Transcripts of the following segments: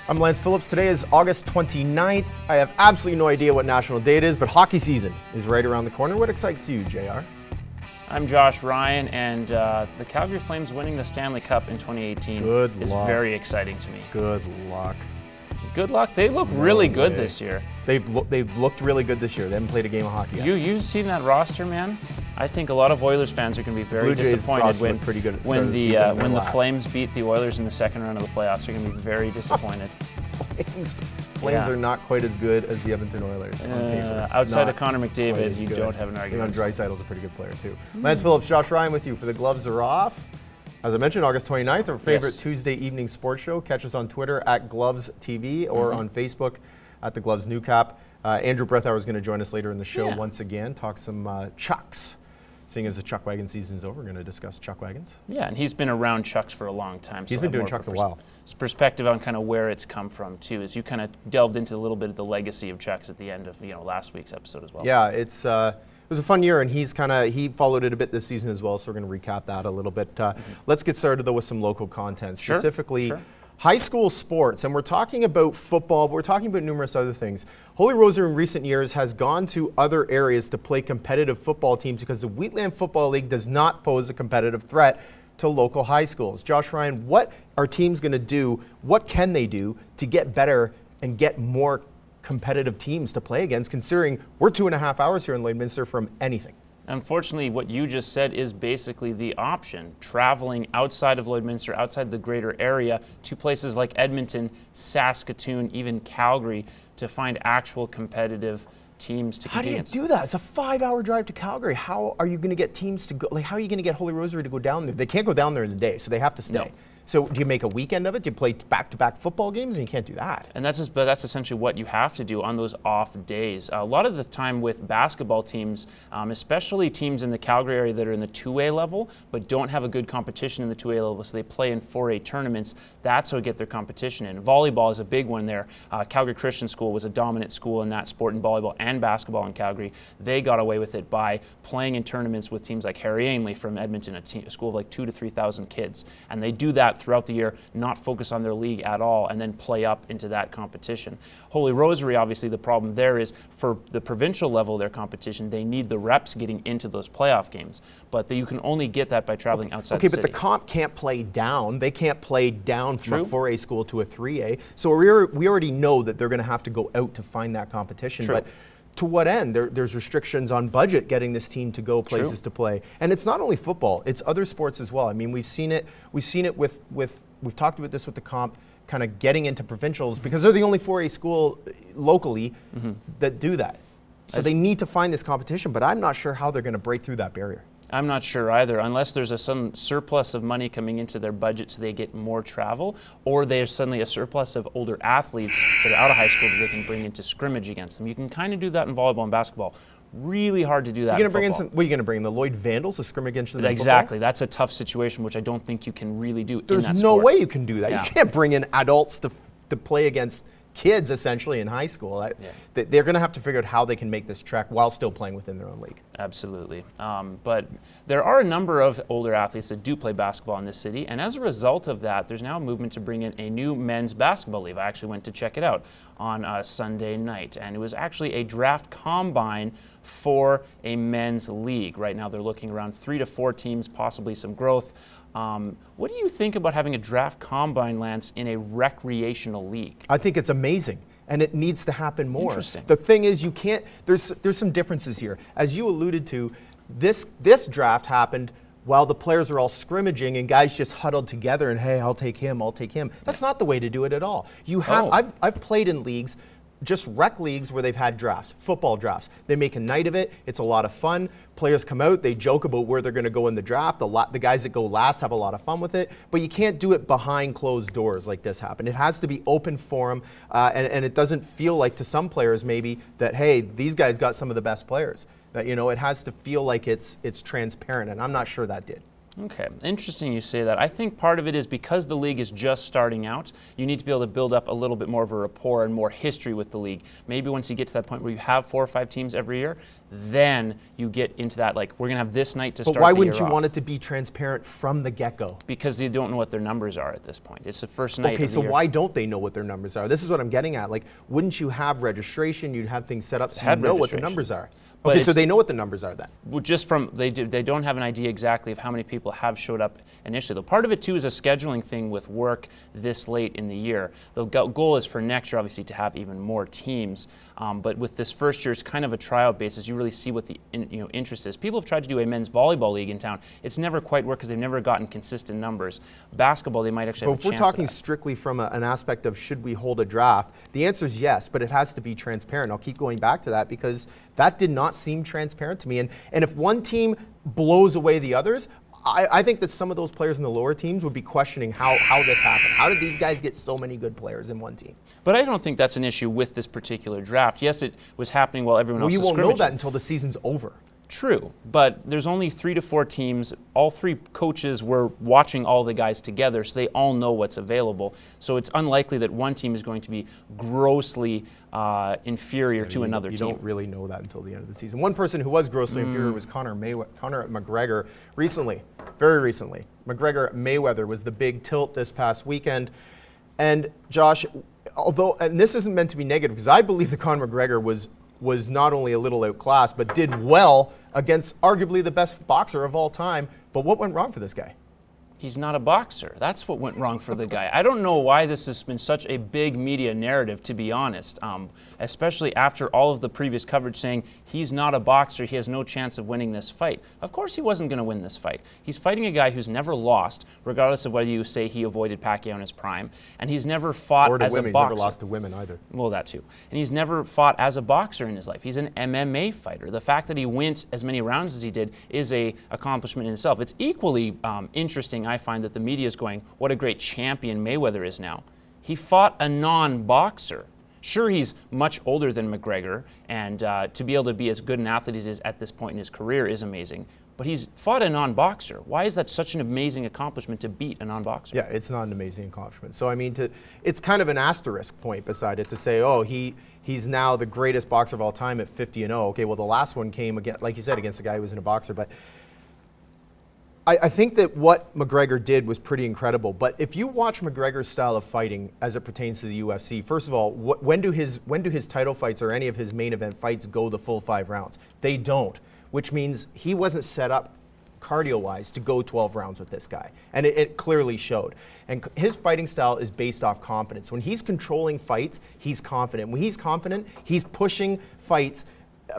I'm Lance Phillips. Today is August 29th. I have absolutely no idea what national day it is, but hockey season is right around the corner. What excites you, JR? I'm Josh Ryan, and the Calgary Flames winning the Stanley Cup in 2018 is very exciting to me. Good luck. Good luck. They look really good this year. They've looked really good this year. They haven't played a game of hockey yet. You've seen that roster, man? I think a lot of Oilers fans are going to be very disappointed when the Flames beat the Oilers in the second round of the playoffs. They're going to be very disappointed. Flames are not quite as good as the Edmonton Oilers on paper. Outside of Connor McDavid, you don't have an argument. Draisaitl's a pretty good player too. Lance Phillips, Josh Ryan with you for the Gloves Are Off. As I mentioned, August 29th, our favorite Tuesday evening sports show. Catch us on Twitter at Gloves TV or on Facebook at the Gloves New Cap. Andrew Brethauer is going to join us later in the show once again, talk some Chucks. Seeing as the Chuck Wagon season is over, we're going to discuss Chuck Wagons. Yeah, and he's been around Chucks for a long time. He's been doing Chucks a while. Perspective on kind of where it's come from too, as you kind of delved into a little bit of the legacy of Chucks at the end of last week's episode as well. Yeah, it was a fun year, and he followed it a bit this season as well. So we're going to recap that a little bit. Let's get started though with some local content, specifically high school sports, and we're talking about football, but we're talking about numerous other things. Holy Rosary in recent years has gone to other areas to play competitive football teams because the Wheatland Football League does not pose a competitive threat to local high schools. Josh Ryan, what are teams going to do? What can they do to get better and get more competitive teams to play against, considering we're 2.5 hours here in Lloydminster from anything? Unfortunately, what you just said is basically the option, traveling outside of Lloydminster, outside the greater area, to places like Edmonton, Saskatoon, even Calgary, to find actual competitive teams to compete against. How do you do that? It's a 5-hour drive to Calgary. How are you going to get teams to go? Like, how are you going to get Holy Rosary to go down there? They can't go down there in the day, so they have to stay. No. So do you make a weekend of it? Do you play back-to-back football games? And you can't do that. And that's essentially what you have to do on those off days. A lot of the time with basketball teams, especially teams in the Calgary area that are in the 2A level, but don't have a good competition in the 2A level, so they play in 4A tournaments. That's how they get their competition in. Volleyball is a big one there. Calgary Christian School was a dominant school in that sport in volleyball and basketball in Calgary. They got away with it by playing in tournaments with teams like Harry Ainley from Edmonton, a school of like 2,000 to 3,000 kids. And they do that throughout the year, not focus on their league at all, and then play up into that competition. Holy Rosary, obviously the problem there is for the provincial level of their competition, they need the reps getting into those playoff games. But you can only get that by traveling outside the city. Okay, but the comp can't play down. They can't play down from a 4A school to a 3A. So we already know that they're going to have to go out to find that competition. But to what end? There's restrictions on budget getting this team to go places to play. And it's not only football, it's other sports as well. I mean, we've seen it we've talked about this with the comp kind of getting into provincials because they're the only 4A school locally that do that. So they need to find this competition, but I'm not sure how they're going to break through that barrier. I'm not sure either, unless there's some surplus of money coming into their budget so they get more travel, or there's suddenly a surplus of older athletes that are out of high school that they can bring into scrimmage against them. You can kind of do that in volleyball and basketball. Really hard to do that in football. What are you going to bring? The Lloyd Vandals to scrimmage against them? Exactly. That's a tough situation, which I don't think you can really do in that sport. There's no way you can do that. Yeah. You can't bring in adults to play against kids essentially in high school. They're going to have to figure out how they can make this trek while still playing within their own league. Absolutely. But there are a number of older athletes that do play basketball in this city, and as a result of that, there's now a movement to bring in a new men's basketball league. I actually went to check it out on Sunday night, and it was actually a draft combine for a men's league. Right now they're looking around 3 to 4 teams, possibly some growth. What do you think about having a draft combine, Lance, in a recreational league? I think it's amazing, and it needs to happen more. Interesting. The thing is, you can't. There's some differences here, as you alluded to. This draft happened while the players are all scrimmaging and guys just huddled together and hey, I'll take him. That's not the way to do it at all. I've played in leagues. Just rec leagues where they've had drafts, football drafts. They make a night of it. It's a lot of fun. Players come out. They joke about where they're going to go in the draft. The guys that go last have a lot of fun with it. But you can't do it behind closed doors like this happened. It has to be open forum, and it doesn't feel like to some players maybe that, hey, these guys got some of the best players. That, it has to feel like it's transparent, and I'm not sure that did. Okay, interesting you say that. I think part of it is because the league is just starting out, you need to be able to build up a little bit more of a rapport and more history with the league. Maybe once you get to that point where you have 4 or 5 teams every year, then you get into that, like, we're going to have this night to start the year off. But why wouldn't you want it to be transparent from the get-go? Because you don't know what their numbers are at this point. It's the first night of the year. Okay, so why don't they know what their numbers are? This is what I'm getting at. Like, wouldn't you have registration? You'd have things set up so you know what the numbers are. But okay, so they know what the numbers are then. Well, just from, they don't have an idea exactly of how many people have showed up initially. Though part of it too is a scheduling thing with work this late in the year. The goal is for next year obviously to have even more teams. But with this first year, it's kind of a tryout basis. You really see what the interest is. People have tried to do a men's volleyball league in town. It's never quite worked because they've never gotten consistent numbers. Basketball, they might actually have a chance. But if we're talking strictly from an aspect of should we hold a draft, the answer is yes, but it has to be transparent. I'll keep going back to that because that did not seem transparent to me. And if one team blows away the others, I think that some of those players in the lower teams would be questioning how this happened. How did these guys get so many good players in one team? But I don't think that's an issue with this particular draft. Yes, it was happening while everyone else was scrimmaging. Well, you won't know that until the season's over. True, but there's only 3 to 4 teams. All 3 coaches were watching all the guys together, so they all know what's available. So it's unlikely that one team is going to be grossly inferior to another team. You don't really know that until the end of the season. One person who was grossly inferior was Conor McGregor recently, very recently. McGregor Mayweather was the big tilt this past weekend. And Josh, although, and this isn't meant to be negative, because I believe that Conor McGregor was not only a little outclassed, but did well against arguably the best boxer of all time. But what went wrong for this guy? He's not a boxer. That's what went wrong for the guy. I don't know why this has been such a big media narrative, to be honest, especially after all of the previous coverage saying he's not a boxer, he has no chance of winning this fight. Of course he wasn't going to win this fight. He's fighting a guy who's never lost, regardless of whether you say he avoided Pacquiao in his prime, and he's never fought as a boxer. He's never lost to women either. Well, that too. And he's never fought as a boxer in his life. He's an MMA fighter. The fact that he went as many rounds as he did is an accomplishment in itself. It's equally interesting, I find, that the media is going, what a great champion Mayweather is now. He fought a non-boxer. Sure, he's much older than McGregor, and to be able to be as good an athlete as he is at this point in his career is amazing. But he's fought a non-boxer. Why is that such an amazing accomplishment to beat a non-boxer? Yeah, it's not an amazing accomplishment. So, I mean, it's kind of an asterisk point beside it to say, oh, he's now the greatest boxer of all time at 50-0. Okay, well, the last one came, again, like you said, against a guy who wasn't a boxer. But I think that what McGregor did was pretty incredible. But if you watch McGregor's style of fighting as it pertains to the UFC, first of all, when do his title fights or any of his main event fights go the full 5 rounds? They don't, which means he wasn't set up cardio-wise to go 12 rounds with this guy. And it clearly showed. And his fighting style is based off confidence. When he's controlling fights, he's confident. When he's confident, he's pushing fights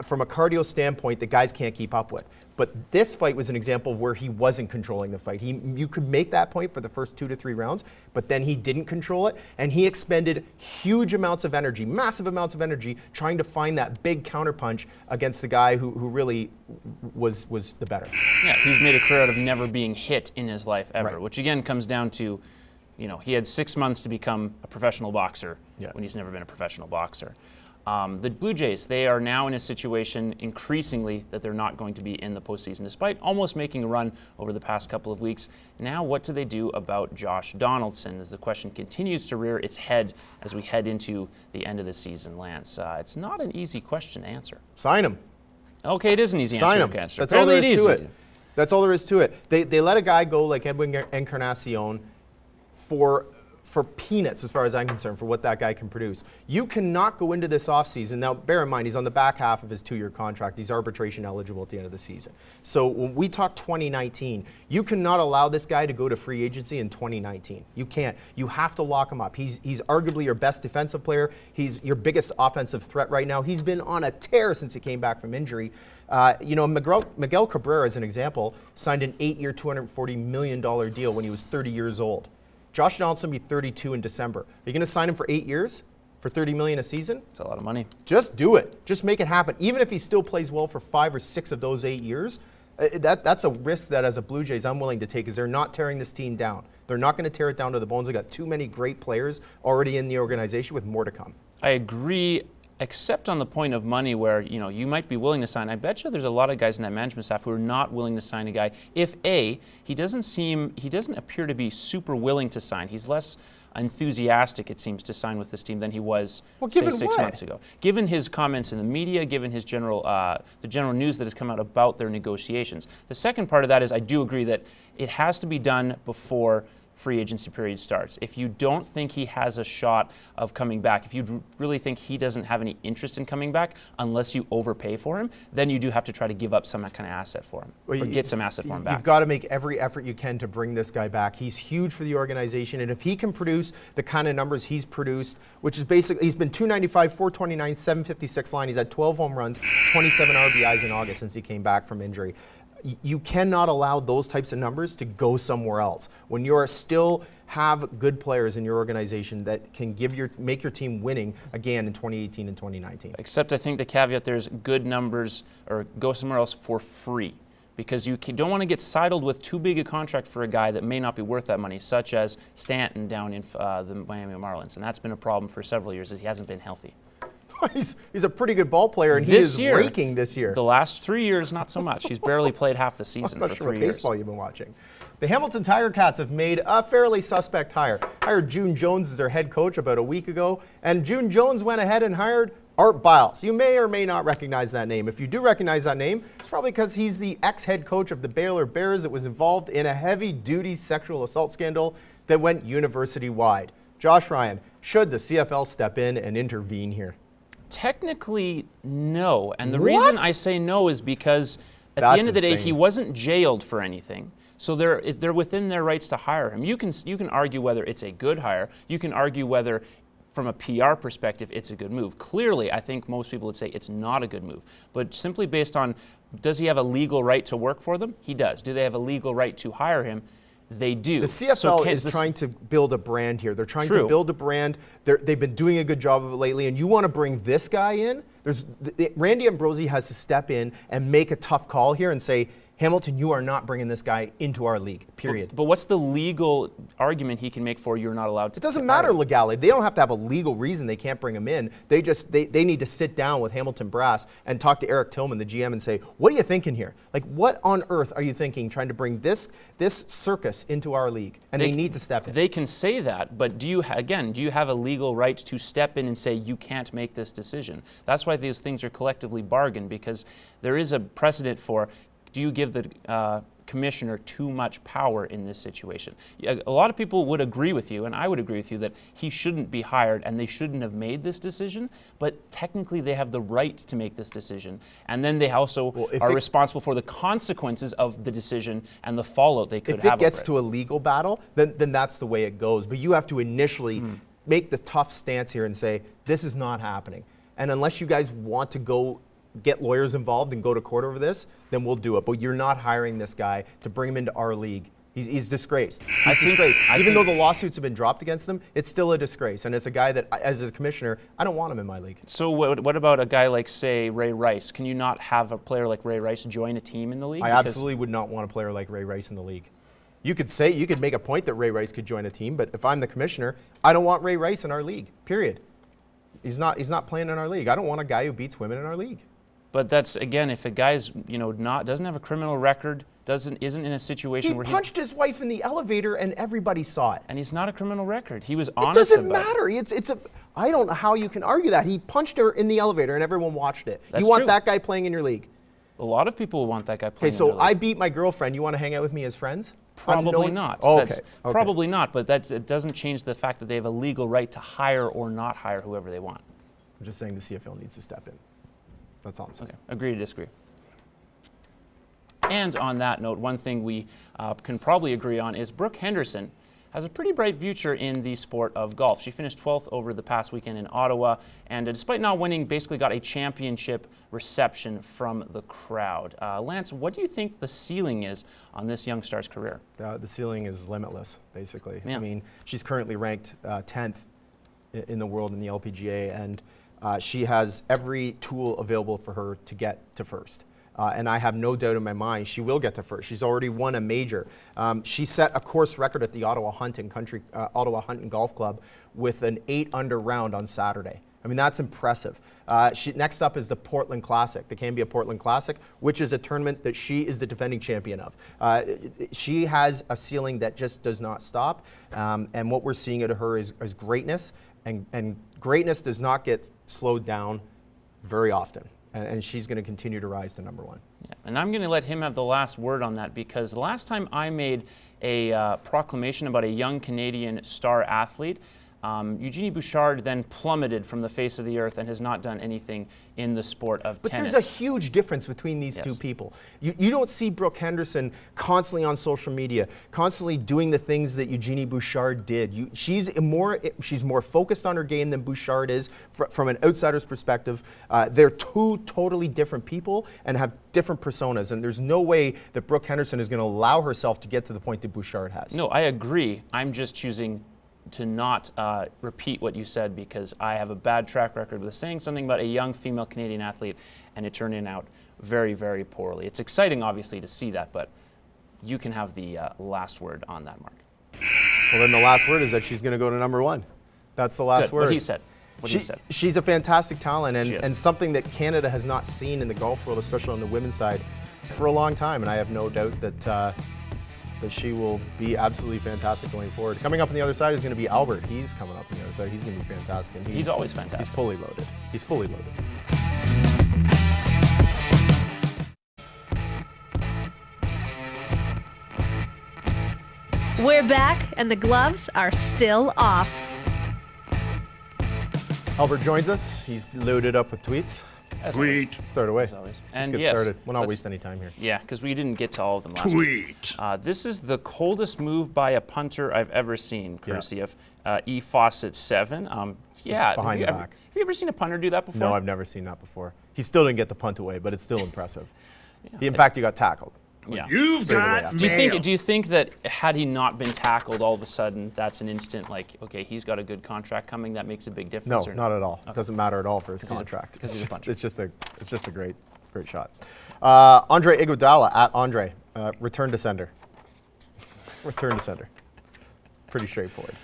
from a cardio standpoint that guys can't keep up with. But this fight was an example of where he wasn't controlling the fight. You could make that point for the first 2 to 3 rounds, but then he didn't control it, and he expended huge amounts of energy, massive amounts of energy, trying to find that big counterpunch against the guy who really was the better. Yeah, he's made a career out of never being hit in his life ever, right. Which again comes down to, he had 6 months to become a professional boxer when he's never been a professional boxer. The Blue Jays, they are now in a situation increasingly that they're not going to be in the postseason, despite almost making a run over the past couple of weeks. Now, what do they do about Josh Donaldson? As the question continues to rear its head as we head into the end of the season, Lance. It's not an easy question to answer. Sign him. Okay, it is an easy Sign answer. him. That's all there is to it. That's all there is to it. They let a guy go like Edwin Encarnacion for peanuts, as far as I'm concerned, for what that guy can produce. You cannot go into this offseason. Now, bear in mind, he's on the back half of his 2-year contract. He's arbitration eligible at the end of the season. So when we talk 2019, you cannot allow this guy to go to free agency in 2019. You can't. You have to lock him up. He's arguably your best defensive player. He's your biggest offensive threat right now. He's been on a tear since he came back from injury. Miguel Cabrera, as an example, signed an 8-year, $240 million deal when he was 30 years old. Josh Donaldson will be 32 in December. Are you going to sign him for 8 years for $30 million a season? It's a lot of money. Just do it. Just make it happen. Even if he still plays well for 5 or 6 of those 8 years, that's a risk that as a Blue Jays I'm willing to take, because they're not tearing this team down. They're not going to tear it down to the bones. They've got too many great players already in the organization with more to come. I agree Except on the point of money where, you might be willing to sign. I bet you there's a lot of guys in that management staff who are not willing to sign a guy if he doesn't appear to be super willing to sign. He's less enthusiastic, it seems, to sign with this team than he was, say, 6 months ago. Given his comments in the media, given his the general news that has come out about their negotiations. The second part of that is I do agree that it has to be done before free agency period starts. If you don't think he has a shot of coming back, if you really think he doesn't have any interest in coming back unless you overpay for him, then you do have to try to give up some kind of asset for him, or get some asset for him back. You've got to make every effort you can to bring this guy back. He's huge for the organization, and if he can produce the kind of numbers he's produced, which is basically, he's been 295, 429, 756 line. He's had 12 home runs, 27 RBIs in August since he came back from injury. You cannot allow those types of numbers to go somewhere else. When you still have good players in your organization that can make your team winning again in 2018 and 2019. Except I think the caveat there is good numbers or go somewhere else for free. Because you don't want to get sidled with too big a contract for a guy that may not be worth that money, such as Stanton down in the Miami Marlins. And that's been a problem for several years as he hasn't been healthy. He's a pretty good ball player, and he is raking this year. The last 3 years, not so much. He's barely played half the season for 3 years. I'm not sure what baseball you've been watching. The Hamilton Tiger Cats have made a fairly suspect hire. Hired June Jones as their head coach about a week ago, and June Jones went ahead and hired Art Biles. You may or may not recognize that name. If you do recognize that name, it's probably because he's the ex-head coach of the Baylor Bears that was involved in a heavy-duty sexual assault scandal that went university-wide. Josh Ryan, should the CFL step in and intervene here? Technically, no. And the reason I say no is because at the end of the day, he wasn't jailed for anything. So they're within their rights to hire him. You can argue whether it's a good hire. You can argue whether, from a PR perspective, it's a good move. Clearly, I think most people would say it's not a good move. But simply based on, does he have a legal right to work for them? He does. Do they have a legal right to hire him? They do. The CFL is trying to build a brand here. They're trying to build a brand. They've been doing a good job of it lately, and you want to bring this guy in? Randy Ambrosie has to step in and make a tough call here and say, Hamilton, you are not bringing this guy into our league, period. But what's the legal argument he can make for you're not allowed to? It doesn't matter legality. They don't have to have a legal reason they can't bring him in. They need to sit down with Hamilton Brass and talk to Eric Tillman, the GM, and say, what are you thinking here? Like, what on earth are you thinking trying to bring this circus into our league? And they need to step in. They can say that, but do you have a legal right to step in and say you can't make this decision? That's why these things are collectively bargained, because there is a precedent for, do you give the commissioner too much power in this situation? A lot of people would agree with you, and I would agree with you, that he shouldn't be hired and they shouldn't have made this decision, but technically they have the right to make this decision. And then they also are responsible for the consequences of the decision and the fallout they could have. If it gets to a legal battle, then that's the way it goes. But you have to initially make the tough stance here and say, this is not happening. And unless you guys want to go get lawyers involved and go to court over this, then we'll do it. But you're not hiring this guy to bring him into our league. He's disgraced. He's disgraced. Even though the lawsuits have been dropped against him, it's still a disgrace. And it's a guy that, as a commissioner, I don't want him in my league. So what about a guy like, say, Ray Rice? Can you not have a player like Ray Rice join a team in the league? I absolutely would not want a player like Ray Rice in the league. You could make a point that Ray Rice could join a team, but if I'm the commissioner, I don't want Ray Rice in our league, period. He's not playing in our league. I don't want a guy who beats women in our league. But that's, again, if a guy's doesn't have a criminal record, isn't in a situation where he punched his wife in the elevator and everybody saw it. And he's not a criminal record. He was honest about it. It doesn't matter. I don't know how you can argue that. He punched her in the elevator and everyone watched it. That's you want true. that guy playing in your league? A lot of people want that guy playing in their their league. I beat my girlfriend. You want to hang out with me as friends? Probably not. Oh, okay. Probably not, but it doesn't change the fact that they have a legal right to hire or not hire whoever they want. I'm just saying the CFL needs to step in. That's all I'm saying. Okay. Agree to disagree. And on that note, one thing we can probably agree on is Brooke Henderson has a pretty bright future in the sport of golf. She finished 12th over the past weekend in Ottawa, and despite not winning, basically got a championship reception from the crowd. Lance, what do you think the ceiling is on this young star's career? The ceiling is limitless, basically. Yeah. I mean, she's currently ranked 10th in the world in the LPGA, and she has every tool available for her to get to first. And I have no doubt in my mind she will get to first. She's already won a major. She set a course record at the Ottawa Hunt and Golf Club with an 8-under round on Saturday. I mean, that's impressive. Next up is the Portland Classic, the Cambia Portland Classic, which is a tournament that she is the defending champion of. She has a ceiling that just does not stop, and what we're seeing out of her is greatness, and greatness does not get slowed down very often, and she's going to continue to rise to number 1. Yeah, and I'm going to let him have the last word on that, because the last time I made a proclamation about a young Canadian star athlete, Eugenie Bouchard then plummeted from the face of the earth and has not done anything in the sport of tennis. But there's a huge difference between these two people. You don't see Brooke Henderson constantly on social media, constantly doing the things that Eugenie Bouchard did. She's more focused on her game than Bouchard is from an outsider's perspective. They're two totally different people and have different personas, and there's no way that Brooke Henderson is going to allow herself to get to the point that Bouchard has. No, I agree. I'm just choosing to not repeat what you said, because I have a bad track record with saying something about a young female Canadian athlete and it turned out very, very poorly. It's exciting, obviously, to see that, but you can have the last word on that, Mark. Well, then the last word is that she's going to go to number 1. That's the last word. What he said. She's a fantastic talent and something that Canada has not seen in the golf world, especially on the women's side, for a long time, and I have no doubt that she will be absolutely fantastic going forward. Coming up on the other side is going to be Albert. He's coming up on the other side. He's going to be fantastic. And he's always fantastic. He's fully loaded. He's fully loaded. We're back, and the gloves are still off. Albert joins us. He's loaded up with tweets. Tweet. Start away. And let's get started. We'll not waste any time here. Yeah, because we didn't get to all of them last week. This is the coldest move by a punter I've ever seen, courtesy of E. Fawcett 7. Behind the back. Have you ever seen a punter do that before? No, I've never seen that before. He still didn't get the punt away, but it's still impressive. In fact, he got tackled. Yeah. You've got mail. Do you think that had he not been tackled, all of a sudden that's an instant like, okay, he's got a good contract coming, that makes a big difference? No, not at all. It doesn't matter at all for his contract. Because he's a puncher. It's just a great shot. Andre Iguodala at Andre, return to sender. Return to sender. Pretty straightforward.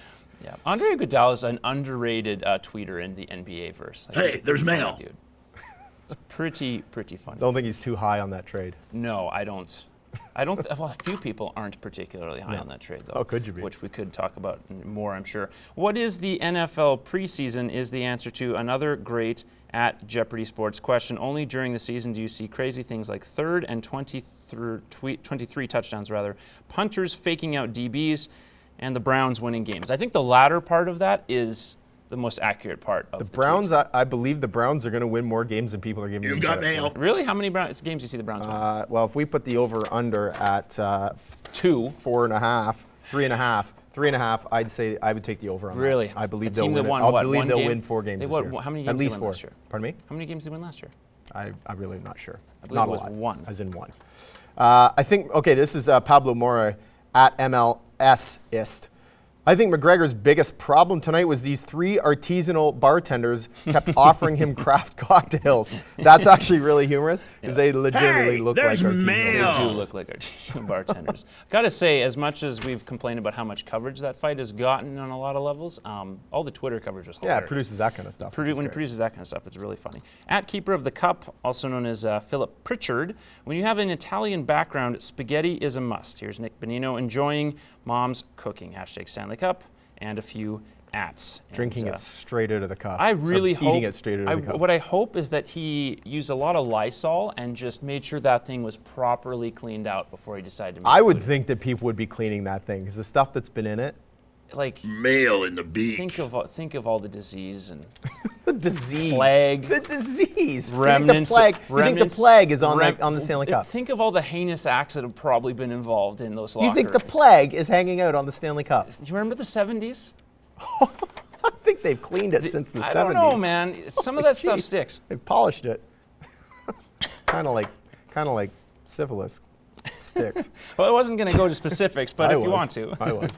Yeah, Andre Iguodala is an underrated tweeter in the NBA verse. Hey, there's mail. Dude. It's pretty funny. Don't think he's too high on that trade. No, I don't. Well, a few people aren't particularly high on that trade, though. Oh, could you be? Which we could talk about more, I'm sure. What is the NFL preseason is the answer to another great at Jeopardy Sports question. Only during the season do you see crazy things like 3rd and 23 touchdowns, punters faking out DBs, and the Browns winning games. I think the latter part of that is the most accurate part of the Browns. I believe the Browns are going to win more games than people are giving them. You've got mail. Really? How many games do you see the Browns win? Well, if we put the over/under at 2, 4.5, 3.5, 3.5, I'd say I would take the over on that. Really? I believe A they'll team win. that won, I believe they'll game? win 4 games this year. How many games at least did they 4. win last year? Pardon me? How many games did they win last year? I'm really not sure. I believe Not it was a lot. 1. As in 1. I think, okay, this is Pablo Mora at MLSist. I think McGregor's biggest problem tonight was these 3 artisanal bartenders kept offering him craft cocktails. That's actually really humorous because they legitimately look like artisanal. They do look like artisanal bartenders. Gotta say, as much as we've complained about how much coverage that fight has gotten on a lot of levels, all the Twitter coverage was hilarious. Yeah, it produces that kind of stuff. When it produces that kind of stuff, it's really funny. At Keeper of the Cup, also known as Philip Pritchard, when you have an Italian background, spaghetti is a must. Here's Nick Bonino enjoying mom's cooking. #Stanley Cup, and a few ats. Drinking it straight out of the cup. I really hope. Eating it straight out of the cup. What I hope is that he used a lot of Lysol and just made sure that thing was properly cleaned out before he decided to make I would food. think that people would be cleaning that thing because the stuff that's been in it. Like mail in the beak. Think of all the disease and the disease. Plague. The disease. Remnants. You think the plague is on the Stanley Cup? Think of all the heinous acts that have probably been involved in those lockers. You think the plague is hanging out on the Stanley Cup? Do you remember the 70s? I think they've cleaned it since the 70s. I don't know, man. Some of that stuff sticks. They've polished it. kind of like syphilis sticks. Well, I wasn't going to go to specifics, but if you want to. I was.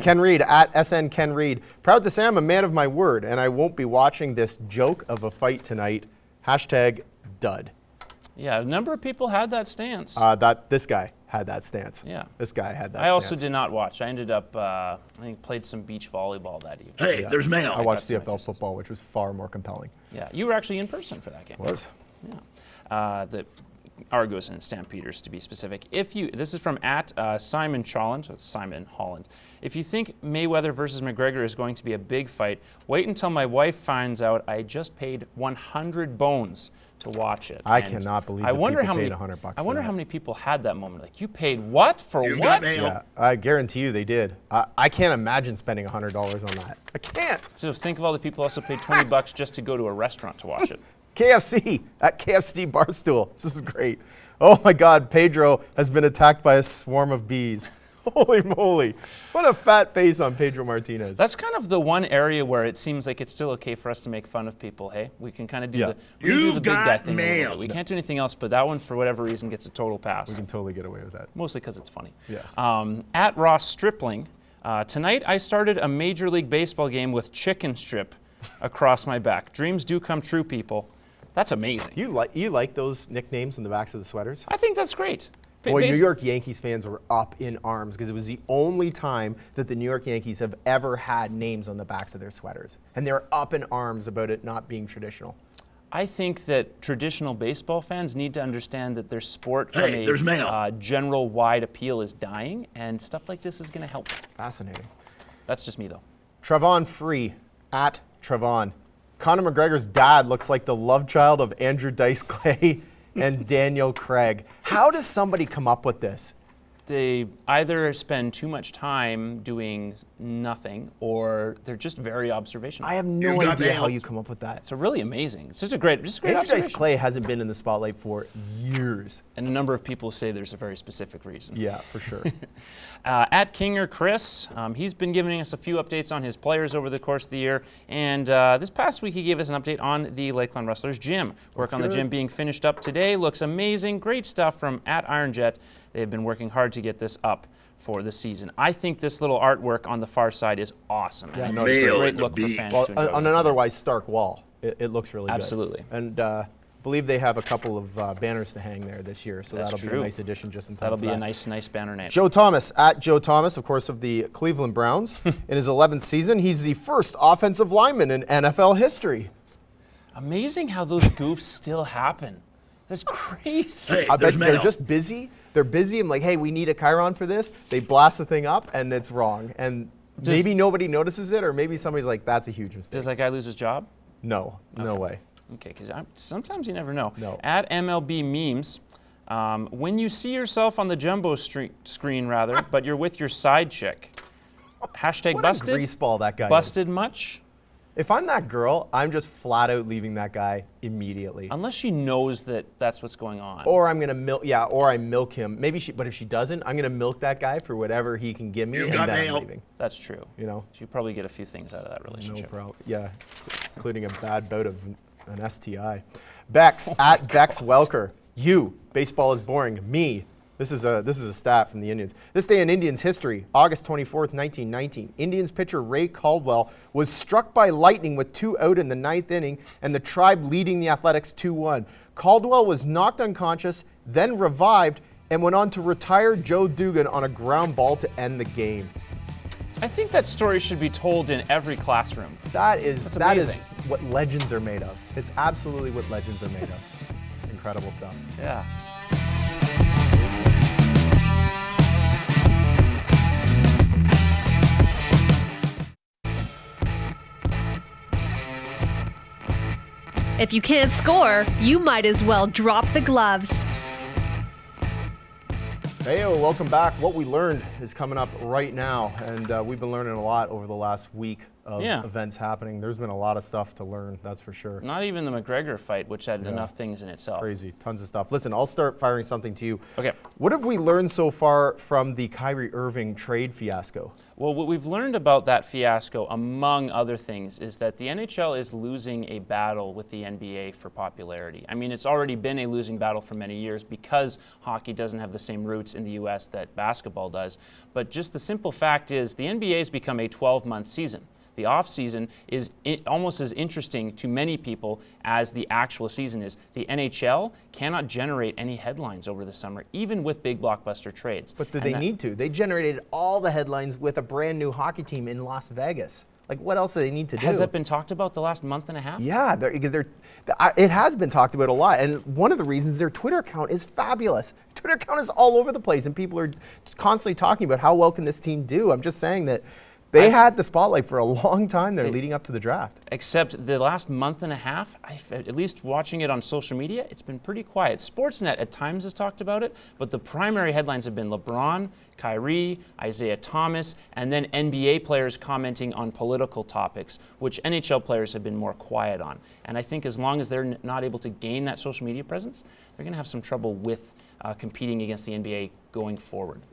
Ken Reed, at SN Ken Reed. Proud to say I'm a man of my word, and I won't be watching this joke of a fight tonight. #dud. Yeah, a number of people had that stance. This guy had that stance. Yeah. This guy had that I also stance. did not watch. I ended up, I think, played some beach volleyball that evening. Hey, there's mail. I watched some CFL football, which was far more compelling. Yeah, you were actually in person for that game. Was. Yeah. The Argos and Stampeders, to be specific. This is from @Simon Holland. So it's Simon Holland. If you think Mayweather versus McGregor is going to be a big fight, wait until my wife finds out I just paid 100 bones to watch it. I And cannot believe I that wonder people how paid many. $100 I wonder for how that. many people had that moment. Like, you paid what for You've what? got mail. Yeah, I guarantee you they did. I can't imagine spending $100 on that. I can't. So think of all the people also paid $20 just to go to a restaurant to watch it. KFC at KFC Barstool. This is great. Oh my God, Pedro has been attacked by a swarm of bees. Holy moly. What a fat face on Pedro Martinez. That's kind of the one area where it seems like it's still okay for us to make fun of people. Hey, we can kind of do we can do You've the big guy got thing a little mail. bit. We can't do anything else, but that one, for whatever reason, gets a total pass. We can totally get away with that. Mostly because it's funny. Yes. At Ross Stripling, tonight I started a Major League Baseball game with chicken strip across my back. Dreams do come true, people. That's amazing. You like those nicknames on the backs of the sweaters? I think that's great. Boy, New York Yankees fans were up in arms because it was the only time that the New York Yankees have ever had names on the backs of their sweaters. And they were up in arms about it not being traditional. I think that traditional baseball fans need to understand that their sport Hey, there's from mail. a general wide appeal is dying, and stuff like this is going to help. Fascinating. That's just me, though. Trevon Free at Trevon. Conor McGregor's dad looks like the love child of Andrew Dice Clay and Daniel Craig. How does somebody come up with this? They either spend too much time doing nothing, or they're just very observational. I have no You've got idea how mail. you come up with that. So really amazing. It's just a great Andrew Dice observation. Clay hasn't been in the spotlight for years. And a number of people say there's a very specific reason. Yeah, for sure. At Kinger Chris, he's been giving us a few updates on his players over the course of the year. And this past week, he gave us an update on the Lakeland Rustlers gym. Work on the gym being finished up today. Looks amazing. Great stuff from @IronJet. They've been working hard to get this up for the season. I think this little artwork on the far side is awesome. And I know it's a Mail great and the look for beat. fans Well, to enjoy. on an otherwise stark wall, it looks really good. Absolutely. And I believe they have a couple of banners to hang there this year, so That's that'll be true. a nice addition just in time That'll for be that. a nice banner name. Joe Thomas, at Joe Thomas, of course, of the Cleveland Browns. In his 11th season, he's the first offensive lineman in NFL history. Amazing how those goofs still happen. That's crazy. Hey, I bet there's they're mail. just busy. They're busy. I'm like, hey, we need a chyron for this. They blast the thing up, and it's wrong. And maybe nobody notices it, or maybe somebody's like, that's a huge mistake. Does that guy lose his job? No, no way. Okay, because sometimes you never know. No. At MLB Memes, when you see yourself on the jumbo screen, but you're with your side chick. Hashtag What busted. a greaseball that guy is. Busted much? If I'm that girl, I'm just flat out leaving that guy immediately. Unless she knows that that's what's going on. Or I'm gonna milk, or I milk him. Maybe but if she doesn't, I'm gonna milk that guy for whatever he can give me, You've and got then I'm mail. leaving. That's true. You know, You probably get a few things out of that no relationship. problem. Yeah, including a bad bout of an STI. Bex at Bex Welker. You, baseball is boring. Me. This is a stat from the Indians. This day in Indians history, August 24th, 1919. Indians pitcher Ray Caldwell was struck by lightning with 2 out in the 9th inning, and the Tribe leading the Athletics 2-1. Caldwell was knocked unconscious, then revived, and went on to retire Joe Dugan on a ground ball to end the game. I think that story should be told in every classroom. That is amazing. what legends are made of. It's absolutely what legends are made of. Incredible stuff. Yeah. If you can't score, you might as well drop the gloves. Hey, welcome back. What we learned is coming up right now, and we've been learning a lot over the last week of events happening. There's been a lot of stuff to learn, that's for sure. Not even the McGregor fight, which had enough things in itself. Crazy, tons of stuff. Listen, I'll start firing something to you. Okay. What have we learned so far from the Kyrie Irving trade fiasco? Well, what we've learned about that fiasco, among other things, is that the NHL is losing a battle with the NBA for popularity. I mean, it's already been a losing battle for many years because hockey doesn't have the same roots in the U.S. that basketball does. But just the simple fact is the NBA has become a 12-month season. The off-season is almost as interesting to many people as the actual season is. The NHL cannot generate any headlines over the summer, even with big blockbuster trades. But do they need to? They generated all the headlines with a brand new hockey team in Las Vegas. Like, what else do they need to do? Has that been talked about the last month and a half? Yeah, it has been talked about a lot. And one of the reasons their Twitter account is fabulous. Twitter account is all over the place, and people are constantly talking about how well can this team do. I'm just saying that they had the spotlight for a long time there leading up to the draft. Except the last month and a half, at least watching it on social media, it's been pretty quiet. Sportsnet at times has talked about it, but the primary headlines have been LeBron, Kyrie, Isaiah Thomas, and then NBA players commenting on political topics, which NHL players have been more quiet on. And I think as long as they're not able to gain that social media presence, they're going to have some trouble with competing against the NBA going forward.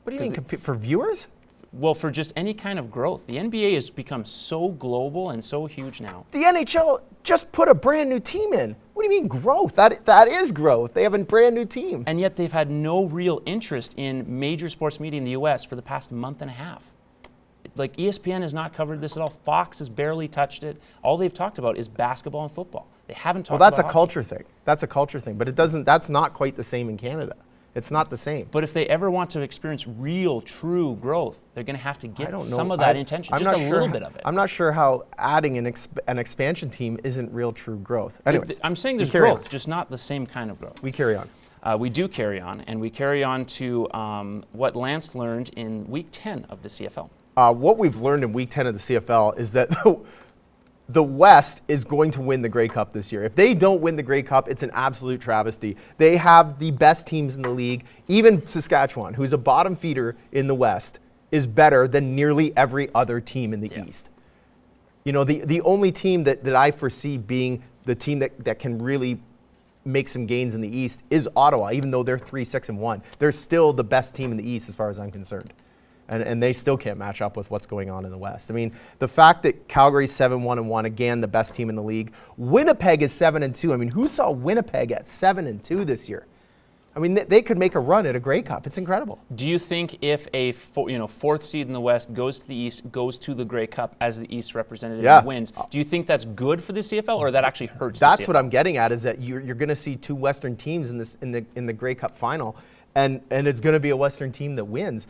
What do you mean, compete for viewers? Well, for just any kind of growth. The NBA has become so global and so huge now. The NHL just put a brand new team in. What do you mean growth? That is growth. They have a brand new team. And yet they've had no real interest in major sports media in the U.S. for the past month and a half. Like, ESPN has not covered this at all. Fox has barely touched it. All they've talked about is basketball and football. They haven't talked about Well, that's a hockey. culture thing. That's a culture thing. But that's not quite the same in Canada. It's not the same. But if they ever want to experience real, true growth, they're going to have to get some of that intention, just a little bit of it. I'm not sure how adding an expansion team isn't real, true growth. Anyways, I'm saying there's growth, just not the same kind of growth. We carry on. We do carry on, and we carry on to what Lance learned in Week 10 of the CFL. What we've learned in Week 10 of the CFL is that the West is going to win the Grey Cup this year. If they don't win the Grey Cup, it's an absolute travesty. They have the best teams in the league. Even Saskatchewan, who's a bottom feeder in the West, is better than nearly every other team in the East. You know, the only team that I foresee being the team that can really make some gains in the East is Ottawa, even though they're 3-6-1. They're still the best team in the East as far as I'm concerned. And they still can't match up with what's going on in the West. I mean, the fact that Calgary's 7-1-1, again, the best team in the league. Winnipeg is 7-2. I mean, who saw Winnipeg at 7-2 this year? I mean, they could make a run at a Grey Cup. It's incredible. Do you think if a fourth seed in the West goes to the East, goes to the Grey Cup as the East representative and wins, do you think that's good for the CFL, or that actually hurts the CFL? That's what I'm getting at, is that you're going to see two Western teams in the Grey Cup final, and it's going to be a Western team that wins.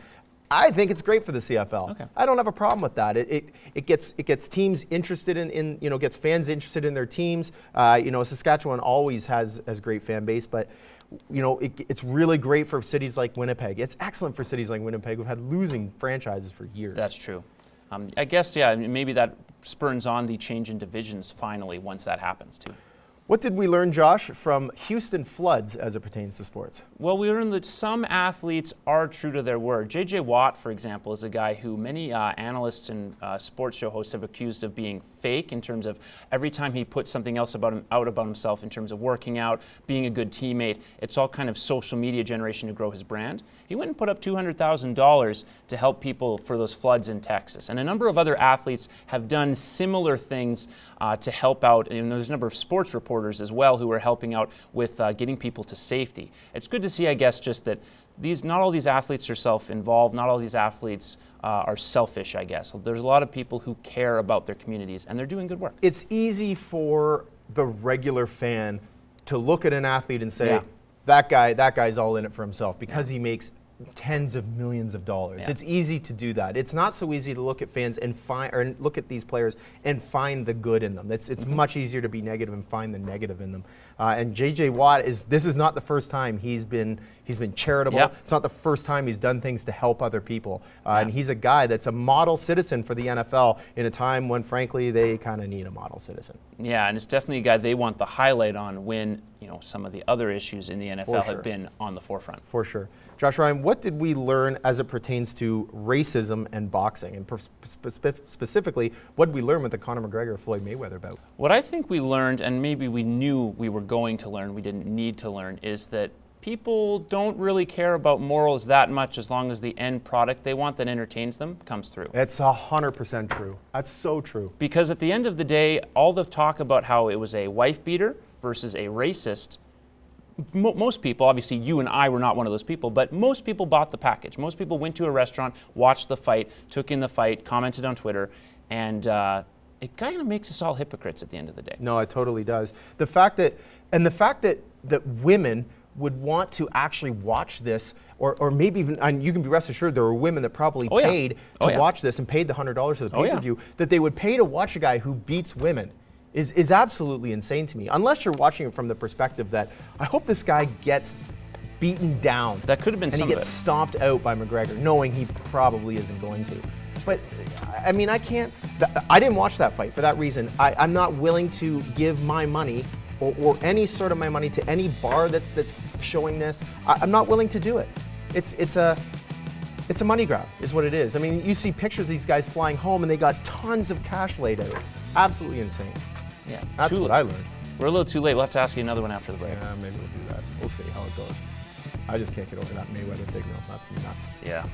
I think it's great for the CFL. Okay. I don't have a problem with that. It gets teams interested in gets fans interested in their teams. Saskatchewan always has great fan base, but it's really great for cities like Winnipeg. It's excellent for cities like Winnipeg who've had losing franchises for years. That's true. I guess, maybe that spurs on the change in divisions finally once that happens too. What did we learn, Josh, from Houston Floods as it pertains to sports? Well, we learned that some athletes are true to their word. J.J. Watt, for example, is a guy who many analysts and sports show hosts have accused of being fake in terms of every time he puts something else out about himself in terms of working out, being a good teammate, it's all kind of social media generation to grow his brand. He went and put up $200,000 to help people for those floods in Texas. And a number of other athletes have done similar things to help out. And there's a number of sports reporters as well who are helping out with getting people to safety. It's good to see, I guess, just that not all these athletes are self-involved, not all these athletes are selfish, I guess. There's a lot of people who care about their communities, and they're doing good work. It's easy for the regular fan to look at an athlete and say, that guy's all in it for himself because he makes tens of millions of dollars. Yeah. It's easy to do that. It's not so easy to look at fans and look at these players and find the good in them. It's much easier to be negative and find the negative in them. And J.J. Watt this is not the first time he's been charitable. Yep. It's not the first time he's done things to help other people. And he's a guy that's a model citizen for the NFL in a time when, frankly, they kind of need a model citizen. Yeah, and it's definitely a guy they want the highlight on when some of the other issues in the NFL have been on the forefront. For sure. Josh Ryan, what did we learn as it pertains to racism and boxing? And specifically, what did we learn with the Conor McGregor-Floyd Mayweather bout? What I think we learned, and maybe we knew we were going to learn, we didn't need to learn, is that people don't really care about morals that much as long as the end product they want that entertains them comes through. It's 100% true. That's so true. Because at the end of the day, all the talk about how it was a wife beater versus a racist, most people, obviously you and I were not one of those people, but most people bought the package. Most people went to a restaurant, watched the fight, took in the fight, commented on Twitter. And it kind of makes us all hypocrites at the end of the day. No, it totally does. The fact that women would want to actually watch this, or maybe even, and you can be rest assured there were women that probably paid to watch this and paid the $100 for the pay-per-view, that they would pay to watch a guy who beats women is absolutely insane to me. Unless you're watching it from the perspective that I hope this guy gets beaten down. That could have been and some he of gets it. stomped out by McGregor, knowing he probably isn't going to. But I mean, I can't. I didn't watch that fight for that reason. I'm not willing to give my money or any sort of my money to any bar that's showing this. I'm not willing to do it. It's a money grab, is what it is. I mean, you see pictures of these guys flying home, and they got tons of cash laid out. Absolutely insane. Yeah, That's what I learned. We're a little too late. We'll have to ask you another one after the break. Yeah, maybe we'll do that. We'll see how it goes. I just can't get over that Mayweather big mill. That's nuts. Yeah.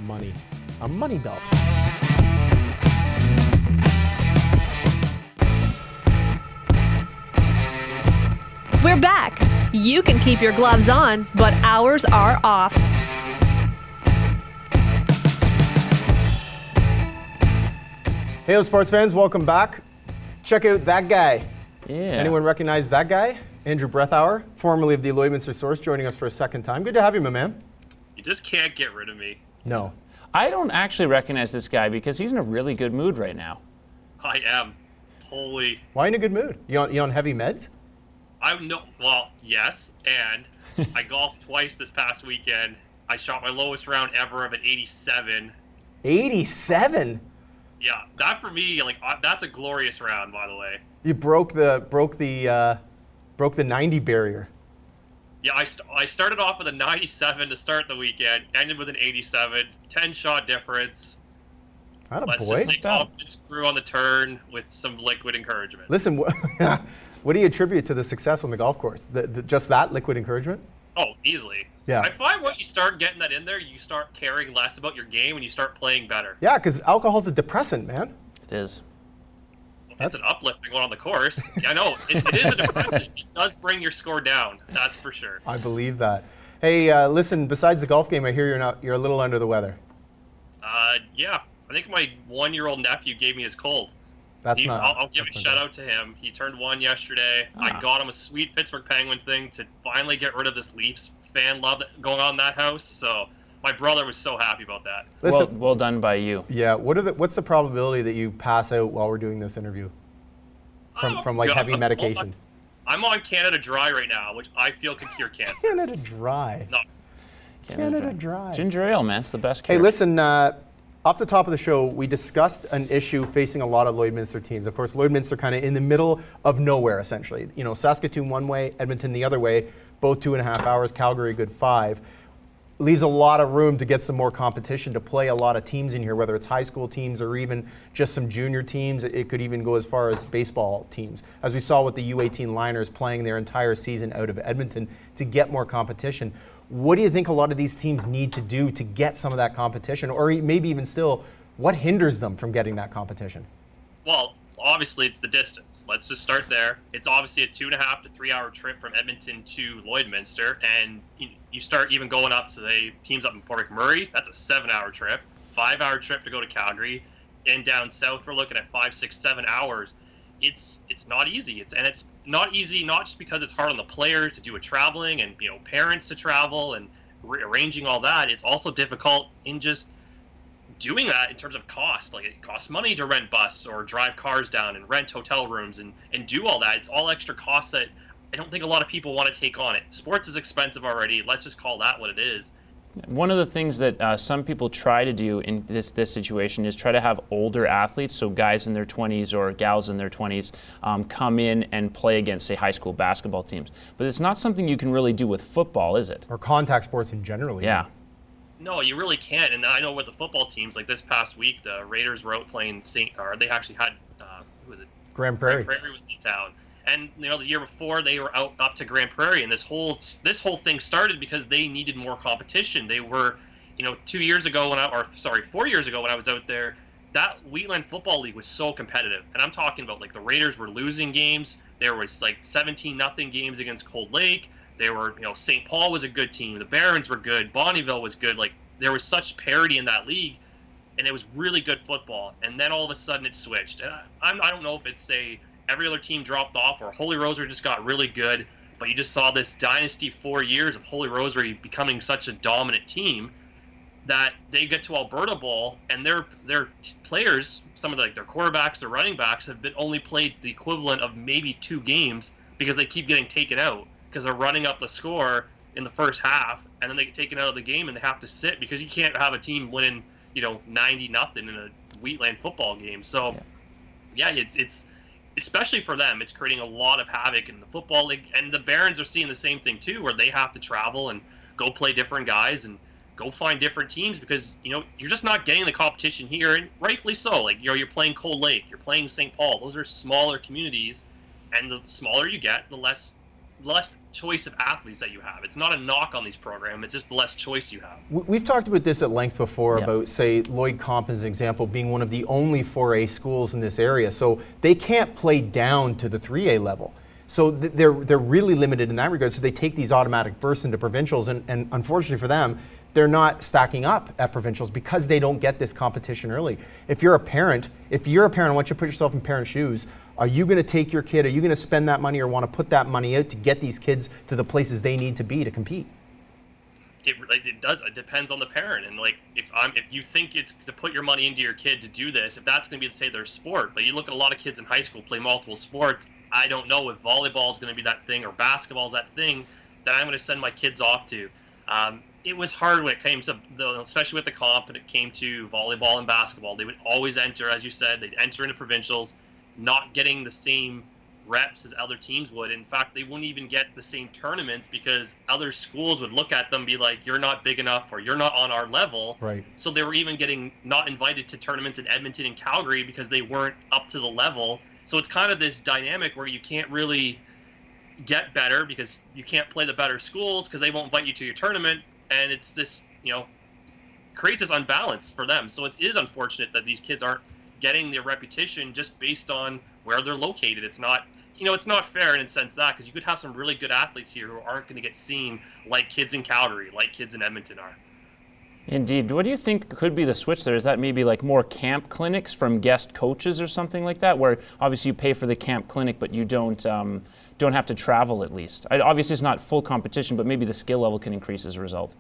Money. A money belt. We're back. You can keep your gloves on, but ours are off. Hey, sports fans, welcome back. Check out that guy. Yeah. Anyone recognize that guy? Andrew Breathauer, formerly of the Lloydminster Source, joining us for a second time. Good to have you, my man. You just can't get rid of me. No. I don't actually recognize this guy because he's in a really good mood right now. I am. Holy. Why in a good mood? You on heavy meds? Well, yes, and I golfed twice this past weekend. I shot my lowest round ever of an 87. 87? Yeah, that for me, that's a glorious round, by the way. You broke the 90 barrier. Yeah, I started off with a 97 to start the weekend, ended with an 87, 10-shot difference. Let's just say confidence grew on the turn with some liquid encouragement. Listen, what do you attribute to the success on the golf course? Just that liquid encouragement? Oh, easily. Yeah. I find when you start getting that in there, you start caring less about your game and you start playing better. Yeah, because alcohol's a depressant, man. It is. It's an uplifting one on the course. Yeah, I know. It is a depressant. It does bring your score down. That's for sure. I believe that. Hey, listen, besides the golf game, I hear you're a little under the weather. Yeah. I think my 1-year-old nephew gave me his cold. I'll give a shout out to him. He turned 1 yesterday. I got him a sweet Pittsburgh Penguin thing to finally get rid of this Leafs fan love going on in that house. So my brother was so happy about that. Listen, well done by you. Yeah. What's the probability that you pass out while we're doing this interview from heavy medication? I'm on Canada Dry right now, which I feel could cure cancer. Canada Dry. No. Canada Dry. Ginger ale, man. It's the best cure. Hey, listen. Off the top of the show, we discussed an issue facing a lot of Lloydminster teams. Of course, Lloydminster kind of in the middle of nowhere, essentially. You know, Saskatoon one way, Edmonton the other way, both 2.5 hours, Calgary a good 5. Leaves a lot of room to get some more competition, to play a lot of teams in here, whether it's high school teams or even just some junior teams. It could even go as far as baseball teams. As we saw with the U18 Liners playing their entire season out of Edmonton to get more competition. What do you think a lot of these teams need to do to get some of that competition? Or maybe even still, what hinders them from getting that competition? Well, obviously it's the distance. Let's just start there. It's obviously a 2.5 to 3 hour trip from Edmonton to Lloydminster. And you start even going up to the teams up in Port McMurray. That's a 7-hour trip. 5-hour trip to go to Calgary. And down south, we're looking at 5, 6, 7 hours. It's not easy. It's not easy, not just because it's hard on the players to do traveling and parents to travel and arranging all that. It's also difficult in just doing that in terms of cost. Like, it costs money to rent bus or drive cars down and rent hotel rooms and do all that. It's all extra costs that I don't think a lot of people want to take on it. Sports is expensive already. Let's just call that what it is. One of the things that some people try to do in this situation is try to have older athletes, so guys in their 20s or gals in their 20s, come in and play against, say, high school basketball teams. But it's not something you can really do with football, is it? Or contact sports in general. Yeah. No, you really can't. And I know with the football teams, like this past week, the Raiders were out playing they actually had, who was it? Grand Prairie. Grand Prairie was in town. And the year before they were out up to Grand Prairie, and this whole thing started because they needed more competition. They were, 4 years ago when I was out there, that Wheatland Football League was so competitive. And I'm talking about the Raiders were losing games. There was 17-0 games against Cold Lake. They were, St. Paul was a good team. The Barons were good. Bonnyville was good. There was such parity in that league. and it was really good football. And then all of a sudden it switched. And I don't know if it's every other team dropped off or Holy Rosary just got really good, but you just saw this dynasty 4 years of Holy Rosary becoming such a dominant team that they get to Alberta Bowl and their players, some of their quarterbacks, their running backs, have been only played the equivalent of maybe 2 games because they keep getting taken out because they're running up the score in the first half, and then they get taken out of the game and they have to sit because you can't have a team winning 90-0 in a Wheatland football game. So yeah, it's especially for them, it's creating a lot of havoc in the football league, and the Barons are seeing the same thing too, where they have to travel and go play different guys and go find different teams because you're just not getting the competition here, and rightfully so. Like you're playing Cold Lake, you're playing St. Paul. Those are smaller communities, and the smaller you get, the less choice of athletes that you have. It's not a knock on these programs, it's just the less choice you have. We've talked about this at length before about, say, Lloyd Comp as an example being one of the only 4A schools in this area. So they can't play down to the 3A level. So they're really limited in that regard. So they take these automatic bursts into provincials, and unfortunately for them, they're not stacking up at provincials because they don't get this competition early. If you're a parent, I want you to put yourself in parent shoes. Are you going to take your kid? Are you going to spend that money or want to put that money out to get these kids to the places they need to be to compete? It does. It depends on the parent. And if you think it's to put your money into your kid to do this, if that's going to be, say, their sport, but you look at a lot of kids in high school play multiple sports. I don't know if volleyball is going to be that thing or basketball is that thing that I'm going to send my kids off to. It was hard when it came to, especially with the comp, and it came to volleyball and basketball. They would always enter, as you said, they'd enter into provincials, not getting the same reps as other teams would. In fact, they wouldn't even get the same tournaments because other schools would look at them and be like, you're not big enough or you're not on our level. Right. So they were even getting not invited to tournaments in Edmonton and Calgary because they weren't up to the level. So it's kind of this dynamic where you can't really get better because you can't play the better schools because they won't invite you to your tournament. And it's this, creates this unbalance for them. So it is unfortunate that these kids aren't getting their reputation just based on where they're located. It's not, it's not fair in a sense that, because you could have some really good athletes here who aren't going to get seen like kids in Calgary, like kids in Edmonton are. Indeed. What do you think could be the switch there? Is that maybe like more camp clinics from guest coaches or something like that, where obviously you pay for the camp clinic, but you don't have to travel at least? Obviously it's not full competition, but maybe the skill level can increase as a result.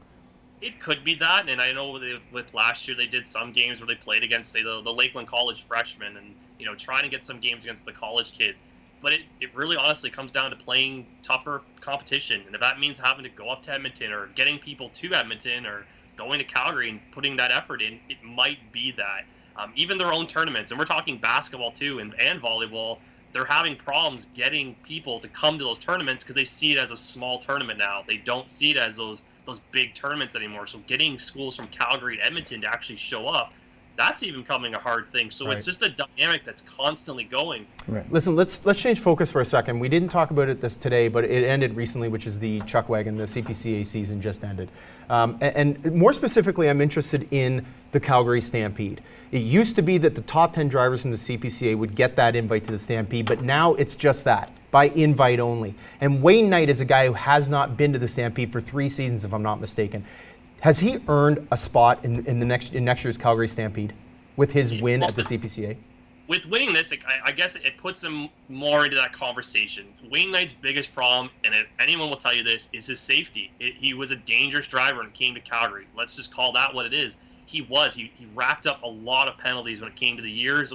It could be that, and I know with last year they did some games where they played against, say, the Lakeland College freshmen and, trying to get some games against the college kids. But it really honestly comes down to playing tougher competition. And if that means having to go up to Edmonton or getting people to Edmonton or going to Calgary and putting that effort in, it might be that. Even their own tournaments, and we're talking basketball too and volleyball, they're having problems getting people to come to those tournaments because they see it as a small tournament now. They don't see it as those big tournaments anymore. So getting schools from Calgary and Edmonton to actually show up, that's even becoming a hard thing. So It's just a dynamic that's constantly going. Right. Listen, let's change focus for a second. We didn't talk about it today, but it ended recently, which is the Chuck Wagon. The CPCA season just ended. And more specifically, I'm interested in the Calgary Stampede. It used to be that the top 10 drivers from the CPCA would get that invite to the Stampede, but now it's just that, by invite only. And Wayne Knight is a guy who has not been to the Stampede for 3 seasons, if I'm not mistaken. Has he earned a spot in next year's Calgary Stampede with his win at the CPCA? With winning this, I guess it puts him more into that conversation. Wayne Knight's biggest problem, and anyone will tell you this, is his safety. He was a dangerous driver when it came to Calgary. Let's just call that what it is. He racked up a lot of penalties when it came to the years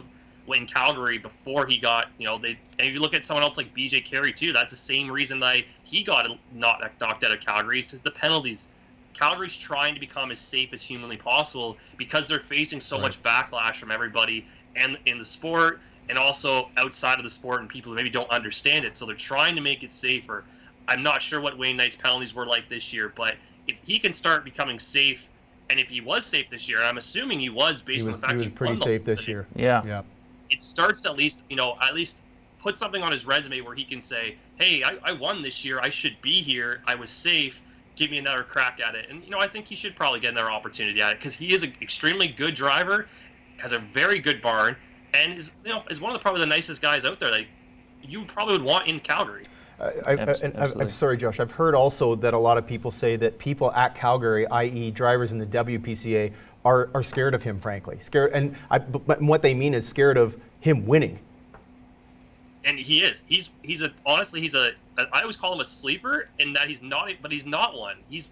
in Calgary before he got, and if you look at someone else like BJ Carey too, that's the same reason that he got not knocked out of Calgary. It's the penalties. Calgary's trying to become as safe as humanly possible because they're facing so much backlash from everybody and in the sport and also outside of the sport and people who maybe don't understand it. So they're trying to make it safer. I'm not sure what Wayne Knight's penalties were like this year, but if he can start becoming safe, and if he was safe this year, I'm assuming he was based on the fact he was pretty safe this year. Yeah. It starts to at least put something on his resume where he can say, hey, I won this year. I should be here. I was safe. Give me another crack at it. And, I think he should probably get another opportunity at it because he is an extremely good driver, has a very good barn, and is one of probably the nicest guys out there that you probably would want in Calgary. I'm sorry, Josh. I've heard also that a lot of people say that people at Calgary, i.e. drivers in the WPCA, are scared of him, frankly. Scared, but what they mean is scared of him winning. And he is. He's I always call him a sleeper in that he's not one. He's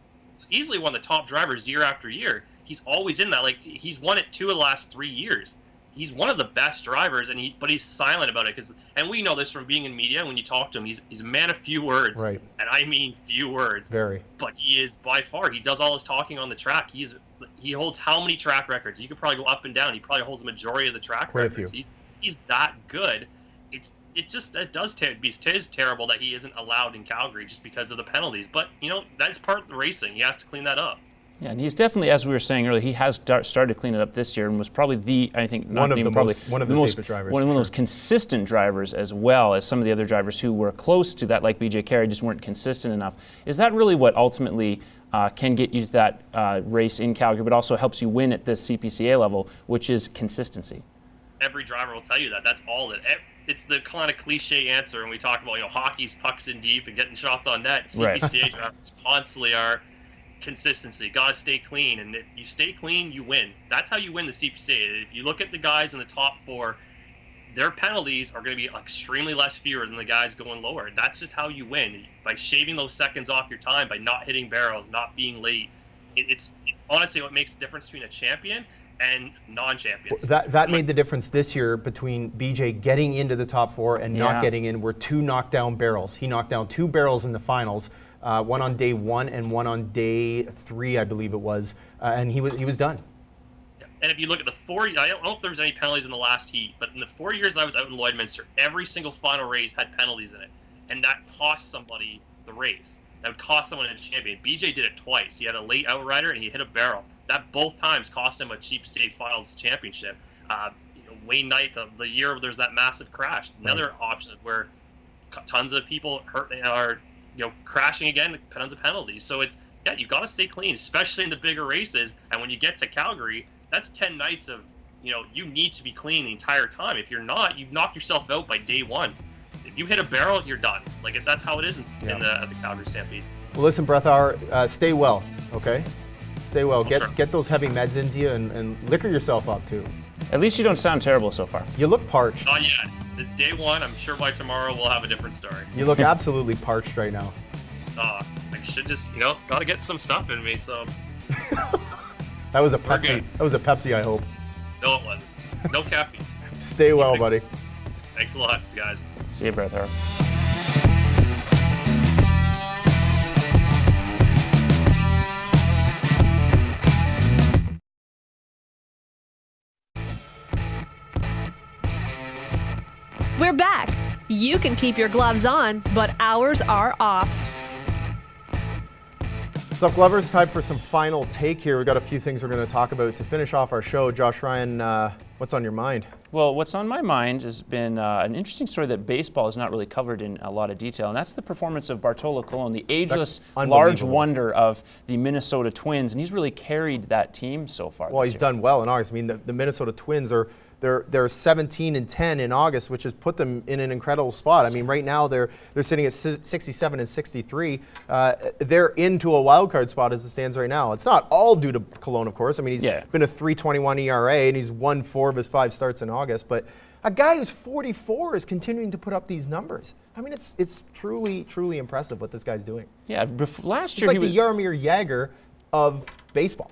easily one of the top drivers year after year. He's always in that. Like, he's won it 2 of the last 3 years. He's one of the best drivers, but he's silent about it. And we know this from being in media. When you talk to him, he's a man of few words. Right. And I mean few words. Very. But he is by far. He does all his talking on the track. He holds how many track records? You could probably go up and down. He probably holds the majority of the track Quite records. A few. He's that good. It is terrible that he isn't allowed in Calgary just because of the penalties. But that's part of the racing. He has to clean that up. Yeah, and he's definitely, as we were saying earlier, he has started to clean it up this year and was probably one of the most consistent drivers, as well as some of the other drivers who were close to that, like BJ Carey, just weren't consistent enough. Is that really what ultimately can get you to that race in Calgary, but also helps you win at this CPCA level, which is consistency? Every driver will tell you that. That's all it. It's the kind of cliche answer when we talk about hockey's pucks in deep and getting shots on net. CPCA drivers constantly are consistency. Gotta stay clean, and if you stay clean, you win. That's how you win the CPCA. If you look at the guys in the top 4, their penalties are going to be extremely less fewer than the guys going lower. That's just how you win, by shaving those seconds off your time, by not hitting barrels, not being late. It's honestly what makes the difference between a champion and non-champions. That made the difference this year between BJ getting into the top 4 and not getting in. Were 2 knockdown barrels. He knocked down 2 barrels in the finals. One on day 1 and one on day 3, I believe it was, and he was done. Yeah. And if you look at the 4, I don't know if there was any penalties in the last heat, but in the 4 years I was out in Lloydminster, every single final race had penalties in it, and that cost somebody the race. That would cost someone a champion. BJ did it twice. He had a late outrider and he hit a barrel. That both times cost him a cheap state finals championship. Wayne Knight, the year where there's that massive crash, another option where tons of people are crashing again, tons of penalties. So you've got to stay clean, especially in the bigger races. And when you get to Calgary, that's 10 nights of, you need to be clean the entire time. If you're not, you've knocked yourself out by day 1. If you hit a barrel, you're done. Like, that's how it is in the Calgary Stampede. Well, listen, Breathauer, stay well, okay? Stay well. Get those heavy meds into you and liquor yourself up, too. At least you don't sound terrible so far. You look parched. Not yet. It's day 1. I'm sure by tomorrow we'll have a different story. You look absolutely parched right now. I should just, gotta get some stuff in me, so. That was a Pepsi. That was a Pepsi, I hope. No, it wasn't. No caffeine. Stay well, buddy. Thanks a lot, guys. See you, Breathauer. We're back. You can keep your gloves on, but ours are off. What's up, Glovers? Time for some final take here. We've got a few things we're going to talk about to finish off our show. Josh Ryan, what's on your mind? Well, what's on my mind has been an interesting story that baseball has not really covered in a lot of detail, and that's the performance of Bartolo Colon, the ageless, large wonder of the Minnesota Twins, and he's really carried that team so far. Well, he's done well in August. I mean, the Minnesota Twins are they're 17-10 in August, which has put them in an incredible spot. I mean, right now they're sitting at 67 and 63. They're into a wild card spot as it stands right now. It's not all due to Colon, of course. I mean, he's been a 3.21 ERA and he's won 4 of his 5 starts in August. But a guy who's 44 is continuing to put up these numbers. I mean, it's truly, truly impressive what this guy's doing. Yeah, last year it's like the Jaromir Jagr of baseball.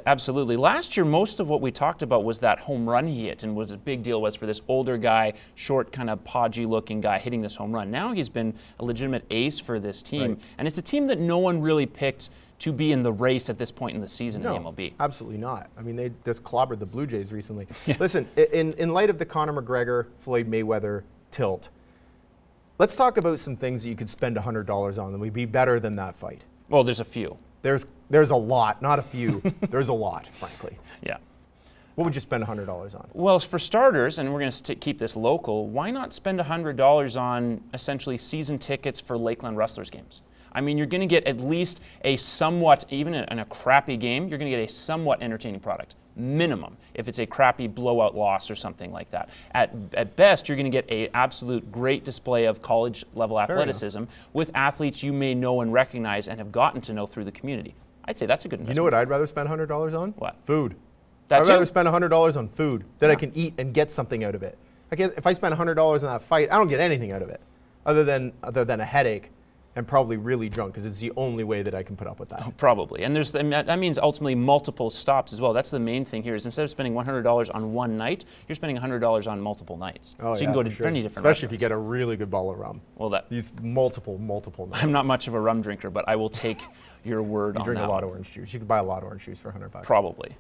Absolutely. Last year, most of what we talked about was that home run he hit, and what a big deal was for this older guy, short, kind of podgy-looking guy hitting this home run. Now he's been a legitimate ace for this team, and it's a team that no one really picked to be in the race at this point in the season in the MLB. Absolutely not. I mean, they just clobbered the Blue Jays recently. Listen, in light of the Conor McGregor, Floyd Mayweather tilt, let's talk about some things that you could spend $100 on that would be better than that fight. Well, there's a few. There's a lot, not a few. There's a lot, frankly. Yeah. What would you spend $100 on? Well, for starters, and we're going to keep this local, why not spend $100 on essentially season tickets for Lakeland Rustlers games? I mean, you're going to get at least a somewhat, even in a crappy game, you're going to get a somewhat entertaining product. Minimum, if it's a crappy blowout loss or something like that. At best, you're going to get an absolute great display of college-level athleticism with athletes you may know and recognize and have gotten to know through the community. I'd say that's a good investment. You know what I'd rather spend $100 on? What? Food. I'd rather spend $100 on food that I can eat and get something out of it. If I spend $100 on that fight, I don't get anything out of it, other than a headache and probably really drunk, because it's the only way that I can put up with that. Oh, probably. And that means ultimately multiple stops as well. That's the main thing here, is instead of spending $100 on one night, you're spending $100 on multiple nights. Oh, so you can go to many different Especially restaurants. if you get a really good bottle of rum. Well, these multiple nights. I'm not much of a rum drinker, but I will take your word on that. You drink a lot of orange juice. You could buy a lot of orange juice for $100. Probably.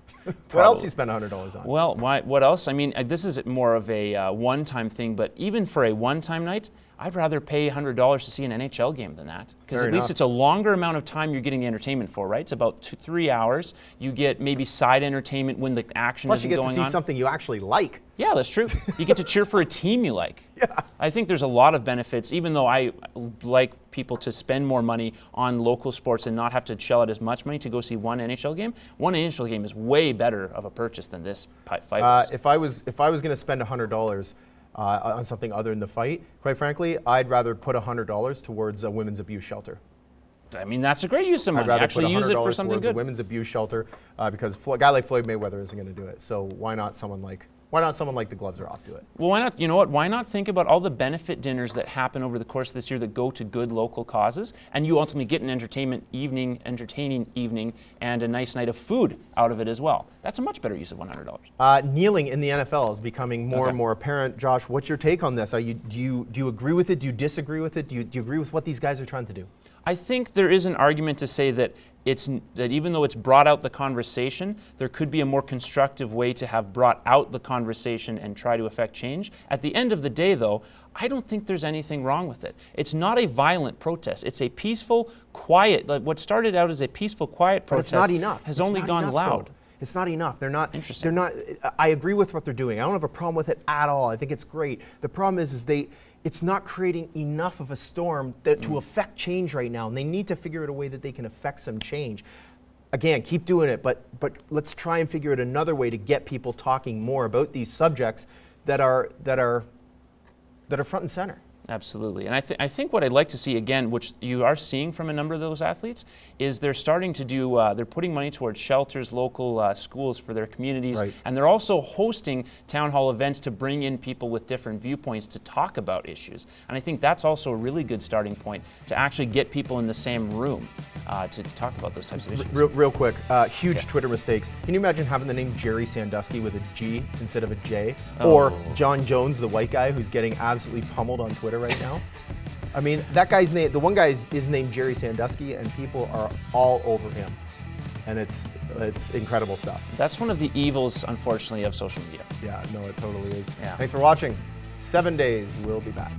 What else do you spend $100 on? Well, what else? I mean, this is more of a one-time thing, but even for a one-time night, I'd rather pay $100 to see an NHL game than that. Because at least it's a longer amount of time you're getting the entertainment for, right? It's about 2-3 hours. You get maybe side entertainment when the action isn't going on. Plus you get to see something you actually like. Yeah, that's true. You get to cheer for a team you like. Yeah. I think there's a lot of benefits, even though I like people to spend more money on local sports and not have to shell out as much money to go see one NHL game. One NHL game is way better of a purchase than this fight was. If I was going to spend $100 on something other than the fight, quite frankly, I'd rather put $100 towards a women's abuse shelter. I mean, that's a great use of money. I'd rather Actually use it for something good. A women's abuse shelter, because a guy like Floyd Mayweather isn't going to do it. So why not someone like the Gloves Are Off do it? Well, why not? You know what? Why not think about all the benefit dinners that happen over the course of this year that go to good local causes, and you ultimately get an entertaining evening, and a nice night of food out of it as well. That's a much better use of $100. Kneeling in the NFL is becoming more and more apparent. Josh, what's your take on this? Do you agree with it? Do you disagree with it? Do you agree with what these guys are trying to do? I think there is an argument to say that even though it's brought out the conversation, there could be a more constructive way to have brought out the conversation and try to affect change. At the end of the day, though, I don't think there's anything wrong with it. It's not a violent protest. It's a peaceful, quiet. What started out as a peaceful, quiet protest but it's not enough. has only gone loud. It's not enough. They're not. Interesting. They're not. I agree with what they're doing. I don't have a problem with it at all. I think it's great. The problem is it's not creating enough of a storm to affect change right now, and they need to figure out a way that they can affect some change. Again, keep doing it, but let's try and figure out another way to get people talking more about these subjects that are front and center. Absolutely. And I think what I'd like to see, again, which you are seeing from a number of those athletes, is they're starting to do, they're putting money towards shelters, local schools for their communities, right. And they're also hosting town hall events to bring in people with different viewpoints to talk about issues. And I think that's also a really good starting point to actually get people in the same room to talk about those types of issues. Real quick, huge Twitter mistakes. Can you imagine having the name Jerry Sandusky with a G instead of a J? Or John Jones, the white guy who's getting absolutely pummeled on Twitter right now? I mean, that guy's name, the one guy is named Jerry Sandusky, and people are all over him. And it's incredible stuff. That's one of the evils, unfortunately, of social media. Yeah, no, it totally is. Yeah. Thanks for watching. 7 days, we'll be back.